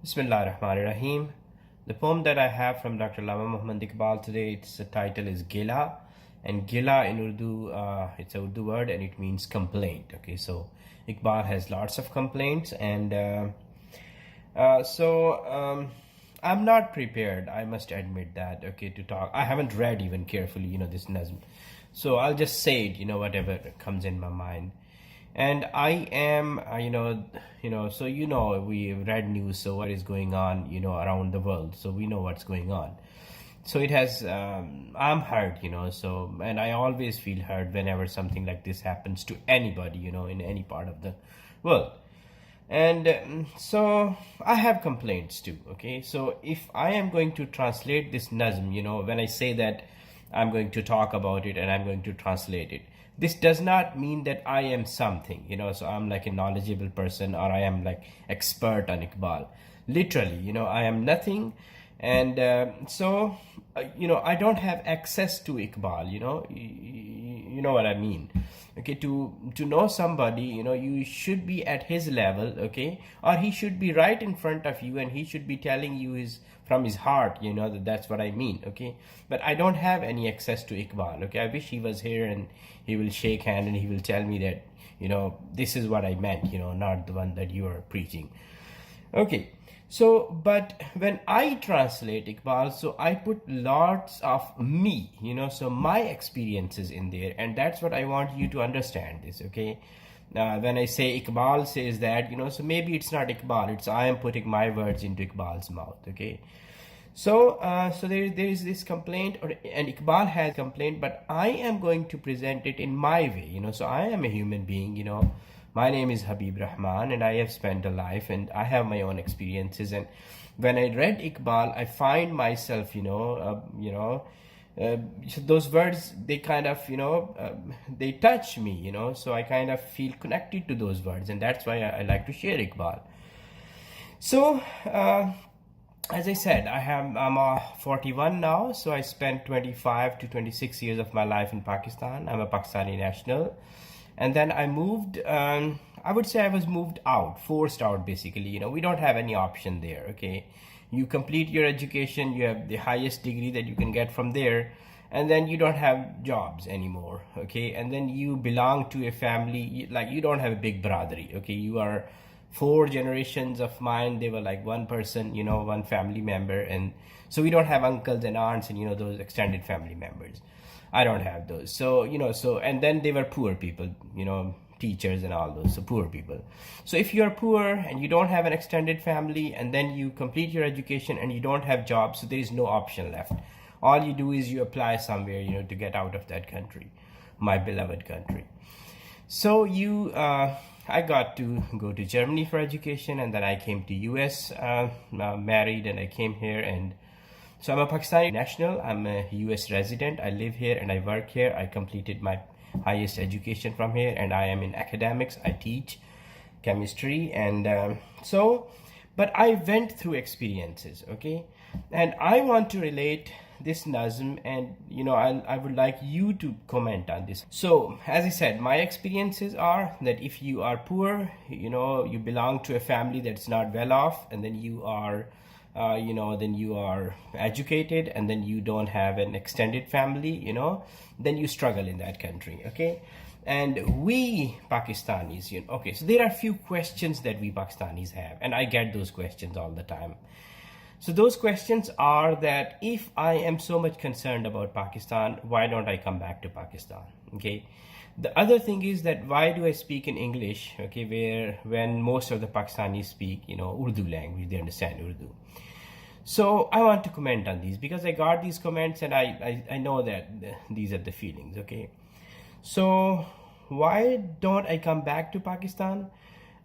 Bismillahirrahmanirrahim. The poem that I have from Dr. Allama Muhammad Iqbal today, its title is Gila. And Gila in Urdu, it's a Urdu word and it means complaint. Okay, so Iqbal has lots of complaints, and I'm not prepared, I must admit that, okay, to talk. I haven't read even carefully, this Nazm. So I'll just say it, whatever comes in my mind. And I am, so we've read news, so what is going on, around the world. So we know what's going on. So it has, I'm hurt, and I always feel hurt whenever something like this happens to anybody, in any part of the world. And so I have complaints too, okay? So if I am going to translate this Nazm, when I say that I'm going to talk about it and I'm going to translate it, this does not mean that I am something, so I'm like a knowledgeable person or I am like expert on Iqbal. Literally, I am nothing. And I don't have access to Iqbal, you know what I mean. Okay, to know somebody, you should be at his level, okay, or he should be right in front of you and he should be telling you from his heart, that's what I mean, okay. But I don't have any access to Iqbal, okay. I wish he was here and he will shake hand and he will tell me that, this is what I meant, not the one that you are preaching. Okay. So, but when I translate Iqbal, so I put lots of me, so my experiences in there, and that's what I want you to understand this, okay? When I say Iqbal says that, so maybe it's not Iqbal, it's I am putting my words into Iqbal's mouth, okay? So, there is this complaint, and Iqbal has complaint, but I am going to present it in my way, so I am a human being, My name is Habib Rahman and I have spent a life and I have my own experiences. And when I read Iqbal, I find myself, those words, they kind of, they touch me, so I kind of feel connected to those words. And that's why I like to share Iqbal. So, as I said, I'm 41 now. So I spent 25 to 26 years of my life in Pakistan. I'm a Pakistani national. And then I moved, I would say I was moved out, forced out basically, we don't have any option there, okay. You complete your education, you have the highest degree that you can get from there, and then you don't have jobs anymore, okay. And then you belong to a family, like you don't have a big brotherly, okay. You are 4 generations of mine, they were like one person, one family member, and so we don't have uncles and aunts and, those extended family members. I don't have those. So, and then they were poor people, teachers and all those, so poor people. So if you're poor and you don't have an extended family and then you complete your education and you don't have jobs, so there is no option left. All you do is you apply somewhere, to get out of that country, my beloved country. So I got to go to Germany for education, and then I came to US, married, and I came here. And so I'm a Pakistani national, I'm a US resident, I live here and I work here. I completed my highest education from here and I am in academics, I teach chemistry. And but I went through experiences, okay? And I want to relate this Nazm, and I would like you to comment on this. So as I said, my experiences are that if you are poor, you belong to a family that's not well off, and then you are then you are educated, and then you don't have an extended family, then you struggle in that country, okay? And we Pakistanis, okay, so there are a few questions that we Pakistanis have, and I get those questions all the time. So those questions are that if I am so much concerned about Pakistan, why don't I come back to Pakistan, okay? The other thing is that why do I speak in English, okay, when most of the Pakistanis speak, Urdu language, they understand Urdu. So I want to comment on these because I got these comments and I know that these are the feelings, okay. So why don't I come back to Pakistan?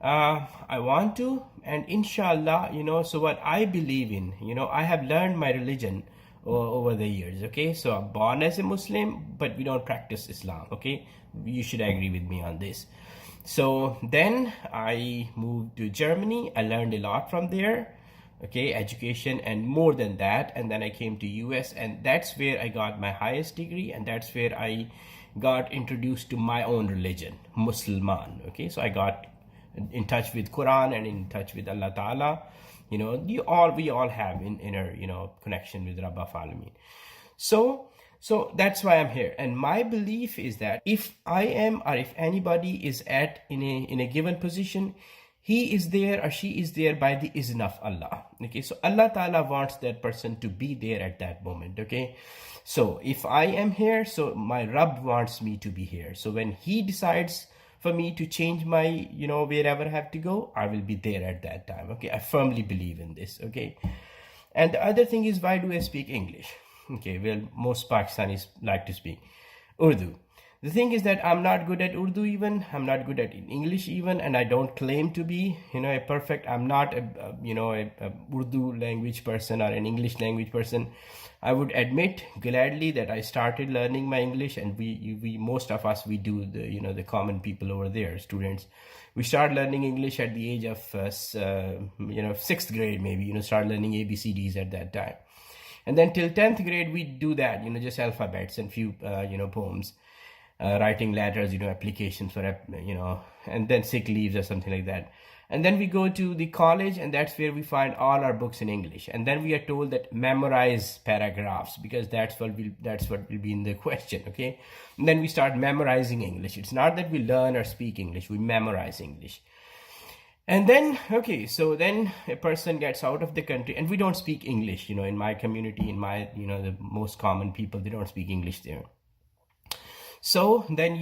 I want to, and inshallah, so what I believe in, I have learned my religion over the years, okay. So I'm born as a Muslim, but we don't practice Islam, okay. You should agree with me on this. So then I moved to Germany. I learned a lot from there, okay, education and more than that. And then I came to US, and that's where I got my highest degree, and that's where I got introduced to my own religion, Musliman, okay. So I got in touch with Quran and in touch with Allah Ta'ala. we all have inner, connection with Rabb Alameen. So that's why I'm here. And my belief is that if I am, or if anybody is in a given position, he is there or she is there by the izn of Allah. Okay, so Allah Ta'ala wants that person to be there at that moment. Okay, so if I am here, so my Rabb wants me to be here. So when he decides for me to change my, wherever I have to go, I will be there at that time. Okay, I firmly believe in this. Okay, and the other thing is, why do I speak English? Okay, well, most Pakistanis like to speak Urdu. The thing is that I'm not good at Urdu even, I'm not good at English even, and I don't claim to be, a perfect, I'm not a Urdu language person or an English language person. I would admit gladly that I started learning my English, and we most of us, we do the common people over there, students. We start learning English at the age of, 6th grade maybe, start learning ABCDs at that time. And then till 10th grade, we do that, just alphabets and few, poems, writing letters, applications for, and then sick leaves or something like that. And then we go to the college, and that's where we find all our books in English. And then we are told that memorize paragraphs, because that's what will be in the question, okay? And then we start memorizing English. It's not that we learn or speak English, we memorize English. And then, okay, so then a person gets out of the country, and we don't speak English, in my community, in my, the most common people, they don't speak English there. So then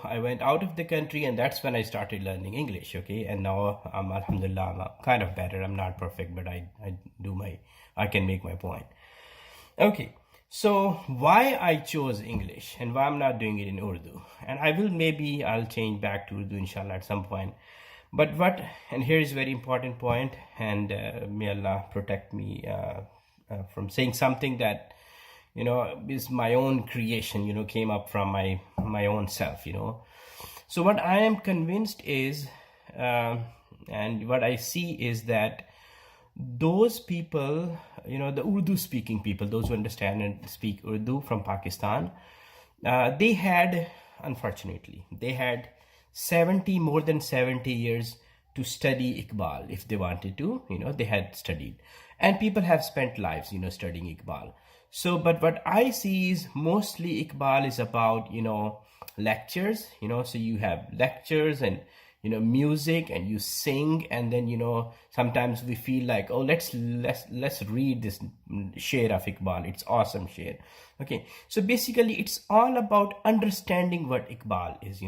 I went out of the country, and that's when I started learning English, okay? And now alhamdulillah, I'm kind of better. I'm not perfect, but I can make my point. Okay, so why I chose English and why I'm not doing it in Urdu. And I'll change back to Urdu, inshallah, at some point. But and here is a very important point, and may Allah protect me from saying something that, is my own creation, came up from my own self, So what I am convinced is, and what I see is that those people, the Urdu speaking people, those who understand and speak Urdu from Pakistan, unfortunately, they had more than 70 years to study Iqbal if they wanted to, they had studied. And people have spent lives, studying Iqbal. So, but what I see is mostly Iqbal is about, lectures, so you have lectures and, music, and you sing, and then, sometimes we feel like, oh, let's read this sher of Iqbal. It's awesome sher. Okay. So basically it's all about understanding what Iqbal is,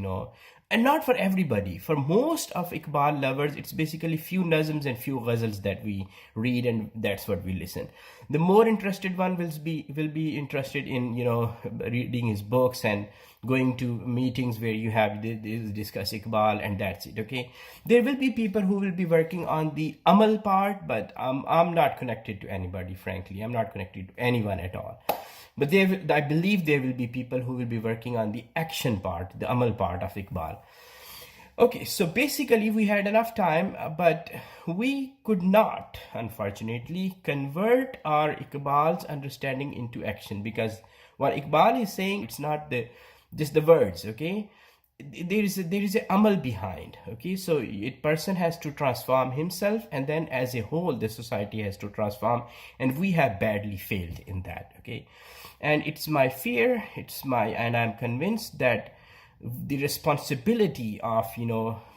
and not for everybody. For most of Iqbal lovers, it's basically few nazms and few ghazals that we read, and that's what we listen. The more interested one will be interested in, reading his books and going to meetings where you have discuss Iqbal, and that's it. Okay, there will be people who will be working on the amal part, but I'm not connected to anybody, frankly. I'm not connected to anyone at all. But I believe there will be people who will be working on the action part, the amal part of Iqbal. Okay, so basically we had enough time, but we could not, unfortunately, convert our Iqbal's understanding into action, because what Iqbal is saying, it's not just the words, okay? There is a amal behind, okay? So a person has to transform himself, and then as a whole the society has to transform, and we have badly failed in that, okay? And it's my fear, and I'm convinced that the responsibility of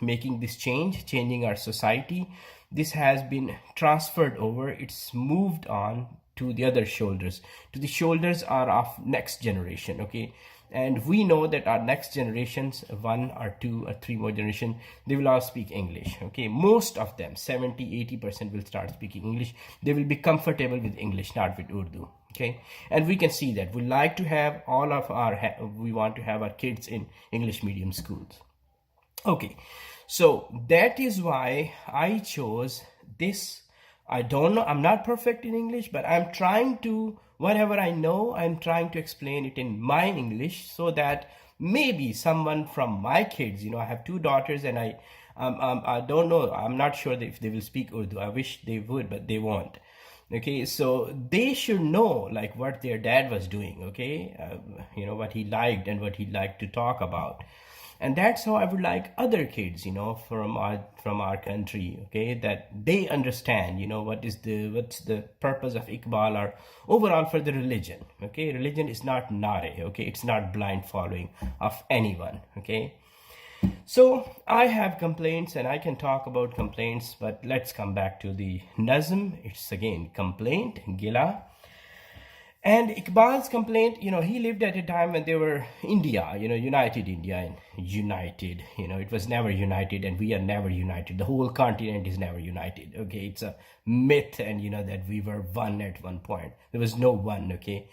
making this changing our society, this has been transferred over, it's moved on to the other shoulders, to the shoulders are of next generation, okay? And we know that our next generations, 1 or 2 or 3 more generation, they will all speak English, okay? Most of them, 70-80% will start speaking English. They will be comfortable with English, not with Urdu, okay? And we can see that we like to have we want to have our kids in English medium schools. Okay, so that is why I chose this. I don't know, I'm not perfect in English, but I'm trying to, whatever I know, I'm trying to explain it in my English, so that maybe someone from my kids, I have 2 daughters, and I don't know, I'm not sure if they will speak Urdu. I wish they would, but they won't. Okay, so they should know like what their dad was doing, okay? What he liked and what he liked to talk about. And that's how I would like other kids, from our country, okay, that they understand, what's the purpose of Iqbal or overall for the religion, okay. Religion is not nare, okay. It's not blind following of anyone, okay. So I have complaints and I can talk about complaints, but let's come back to the Nazm. It's again complaint, Gila. And Iqbal's complaint, he lived at a time when they were India, united India, and united, it was never united, and we are never united. The whole continent is never united, okay? It's a myth, and that we were one at one point. There was no one, okay?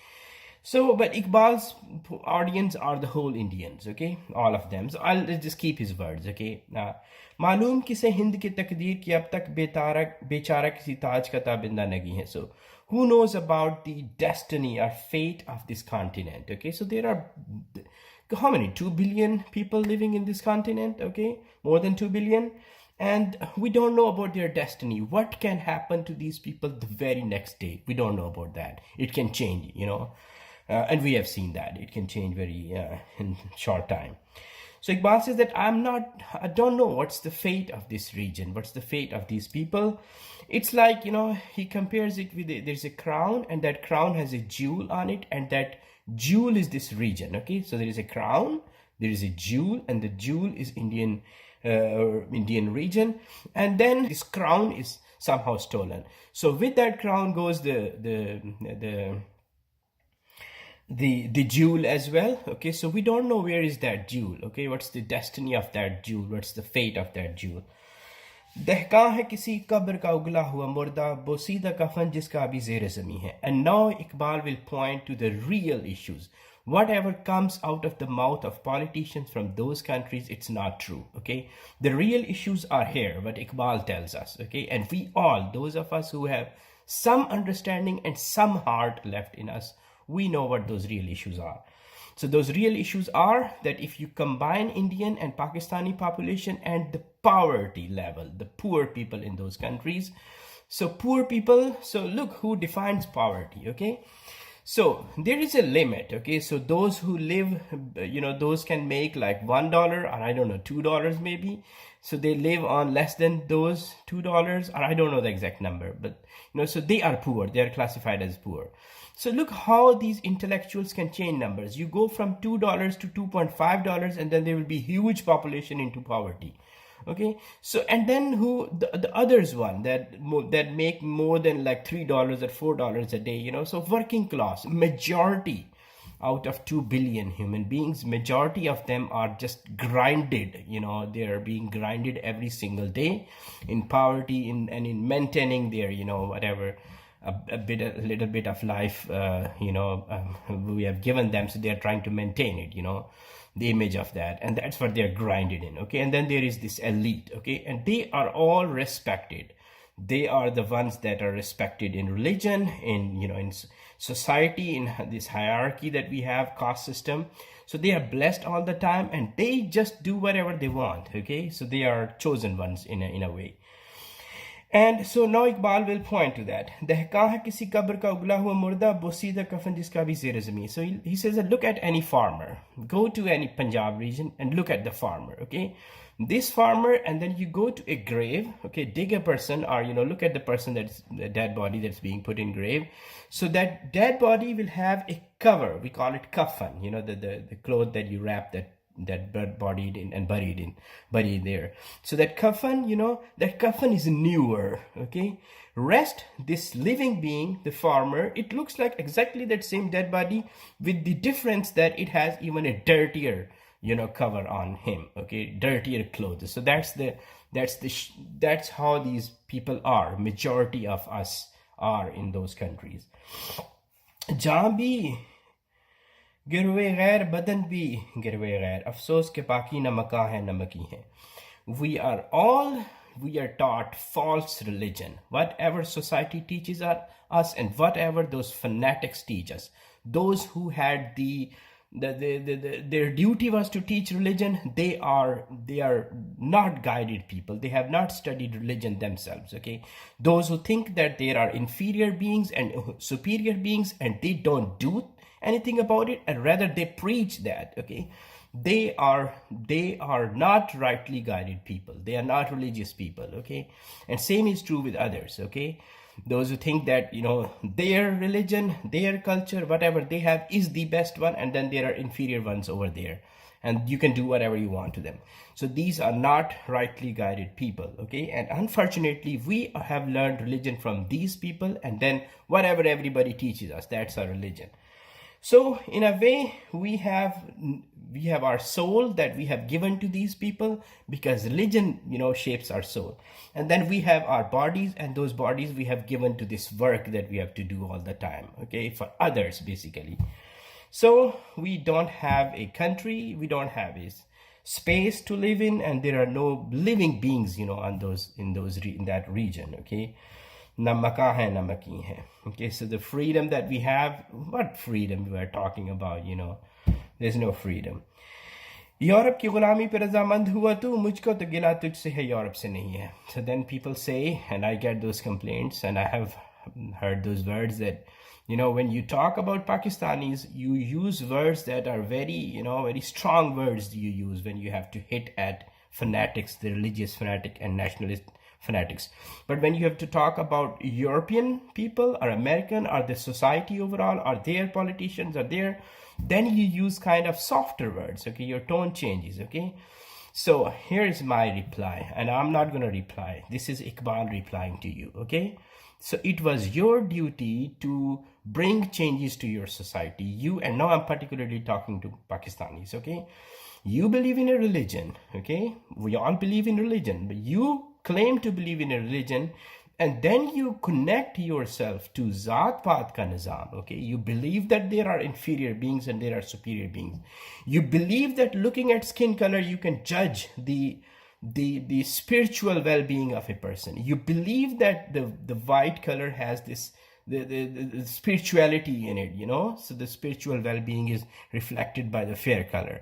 So, but Iqbal's audience are the whole Indians, okay? All of them. So I'll just keep his words, okay? Maloom Kise Hind ki Taqdeer ki ab tak Bechara kisi Taaj ka Tabinda Nageen hai. So, who knows about the destiny or fate of this continent, okay? So there are, how many? 2 billion people living in this continent, okay? More than 2 billion. And we don't know about their destiny. What can happen to these people the very next day? We don't know about that. It can change, and we have seen that. It can change very in short time. So Iqbal says that I don't know what's the fate of this region, what's the fate of these people. It's like, he compares it with, there's a crown, and that crown has a jewel on it, and that jewel is this region, okay? So there is a crown, there is a jewel, and the jewel is Indian region, and then this crown is somehow stolen. So with that crown goes the jewel as well, okay? So we don't know where is that jewel, okay? What's the destiny of that jewel? What's the fate of that jewel? Dehqan hai kisi qabar ka ugla huwa Murda, Bosida Kafan jiska abhi Zair-e-Zameen hai. And now Iqbal will point to the real issues. Whatever comes out of the mouth of politicians from those countries, it's not true, okay? The real issues are here, what Iqbal tells us, okay? And we all, those of us who have some understanding and some heart left in us, we know what those real issues are. So those real issues are that if you combine Indian and Pakistani population and the poverty level, the poor people in those countries. So poor people, so look who defines poverty, okay? So there is a limit, okay? So those who live, those can make like $1 or I don't know, $2 maybe. So they live on less than those $2, or I don't know the exact number, but so they are poor. They are classified as poor. So look how these intellectuals can change numbers. You go from $2 to $2.5, and then there will be huge population into poverty. Okay, so and then who the others one that make more than like $3 or $4 a day, so working class, majority out of 2 billion human beings, majority of them are just grinded, they are being grinded every single day in poverty and in maintaining their, whatever, a little bit of life, we have given them, so they are trying to maintain it, the image of that, and that's what they're grinded in, okay? And then there is this elite, okay? And they are all respected. They are the ones that are respected in religion, in society, in this hierarchy that we have, caste system. So they are blessed all the time, and they just do whatever they want, okay? So they are chosen ones in a way. And so now Iqbal will point to that. Dehqan hai kisi qabar ka ugla huwa Murda, Bosida Kafan jiska abhi Zair-e-Zameen. So he says that look at any farmer. Go to any Punjab region and look at the farmer, okay? This farmer, and then you go to a grave, okay? Dig a person, or look at the person that's the dead body that's being put in grave. So that dead body will have a cover. We call it kafan, the cloth that you wrap that bird bodied in and buried there. So that kafan, that kafan is newer, okay? Rest, this living being, the farmer, it looks like exactly that same dead body, with the difference that it has even a dirtier, cover on him, okay? Dirtier clothes. So that's how these people are. Majority of us are in those countries. Jaan bhi Girwi-e-Ghair, Badan bhi Girwi-e-Ghair. Afsos ke Baqi na Makan hai na Makeen hai. We are taught false religion. Whatever society teaches us, and whatever those fanatics teach us, those who had their duty was to teach religion, they are not guided people. They have not studied religion themselves, okay? Those who think that there are inferior beings and superior beings, and they don't do anything about it, and rather they preach that, okay? they are not rightly guided people. They are not religious people, okay? And same is true with others, okay? Those who think that, you know, their religion, their culture, whatever they have is the best one, and then there are inferior ones over there, and you can do whatever you want to them. So these are not rightly guided people, okay? And unfortunately, we have learned religion from these people, and then whatever everybody teaches us, that's our religion. So in a way, we have our soul that we have given to these people, because religion, you know, shapes our soul. And then we have our bodies, and those bodies we have given to this work that we have to do all the time, okay, for others basically. So we don't have a country, we don't have a space to live in, and there are no living beings, you know, in that region, okay. Na Makan hai, na Makeen hai. Okay, so the freedom that we have, what freedom we are talking about, you know? There's no freedom. Yourap ki Ghulami pe Razamand hua tu, mujhko to Gila tujhse hai, Yourap se nahi hai. So then people say, and I get those complaints, and I have heard those words that, you know, when you talk about Pakistanis, you use words that are very, you know, very strong words you use when you have to hit at fanatics, the religious fanatic and nationalist fanatics. But when you have to talk about European people or American or the society overall or their politicians or their, then you use kind of softer words, okay? Your tone changes, okay? So here's my reply, and I'm not going to reply. This is Iqbal replying to you, okay? So it was your duty to bring changes to your society. You, and now I'm particularly talking to Pakistanis, okay? You believe in a religion, okay? We all believe in religion, but you claim to believe in a religion, and then you connect yourself to Zaat Paat ka Nizam, okay? You believe that there are inferior beings and there are superior beings. You believe that looking at skin color, you can judge the spiritual well-being of a person. You believe that the white color has this the spirituality in it, you know? So the spiritual well-being is reflected by the fair color.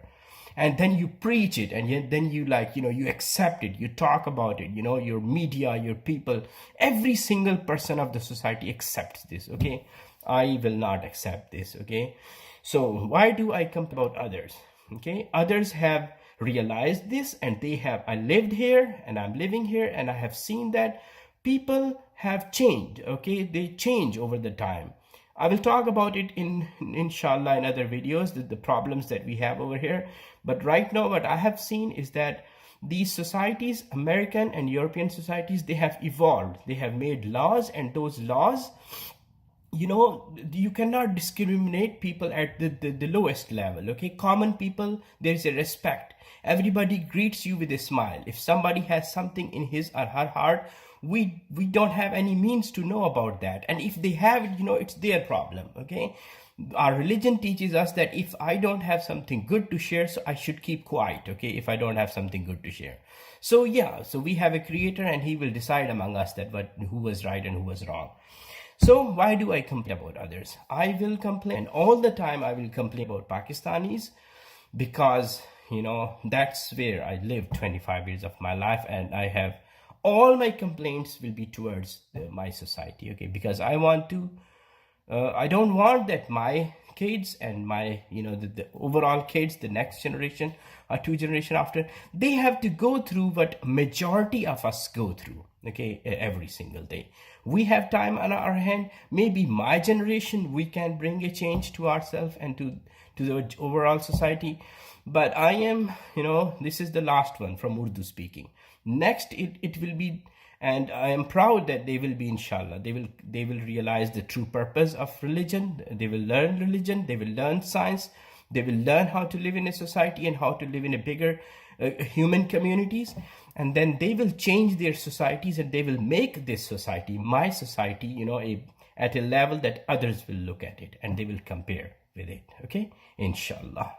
And then you preach it, and then you, like, you know, you accept it, you talk about it, you know, your media, your people, every single person of the society accepts this, okay? I will not accept this, okay? So why do I complain about others, okay? Others have realized this, and I lived here and I'm living here, and I have seen that people have changed, okay? They change over the time. I will talk about it inshallah in other videos, the problems that we have over here. But right now, what I have seen is that these societies, American and European societies, they have evolved. They have made laws, and those laws, you know, you cannot discriminate people at the lowest level, okay? Common people, there is a respect. Everybody greets you with a smile. If somebody has something in his or her heart, we don't have any means to know about that. And if they have it, you know, it's their problem, okay? Our religion teaches us that if I don't have something good to share, so I should keep quiet, okay? If I don't have something good to share. So yeah, so we have a creator, and he will decide among us that who was right and who was wrong. So why do I complain about others? I will complain all the time. I will complain about Pakistanis, because, you know, that's where I lived 25 years of my life, and I have all my complaints will be towards my society, okay? Because I want to, I don't want that my kids and my, you know, the overall kids, the next generation or two generation after, they have to go through what majority of us go through, okay, every single day. We have time on our hand. Maybe my generation, we can bring a change to ourselves and to the overall society. But I am, you know, this is the last one from Urdu speaking. Next, it will be, and I am proud that they will be, inshallah, they will realize the true purpose of religion. They will learn religion, they will learn science, they will learn how to live in a society and how to live in a bigger human communities. And then they will change their societies, and they will make this society, my society, you know, at a level that others will look at it and they will compare with it, okay? Inshallah.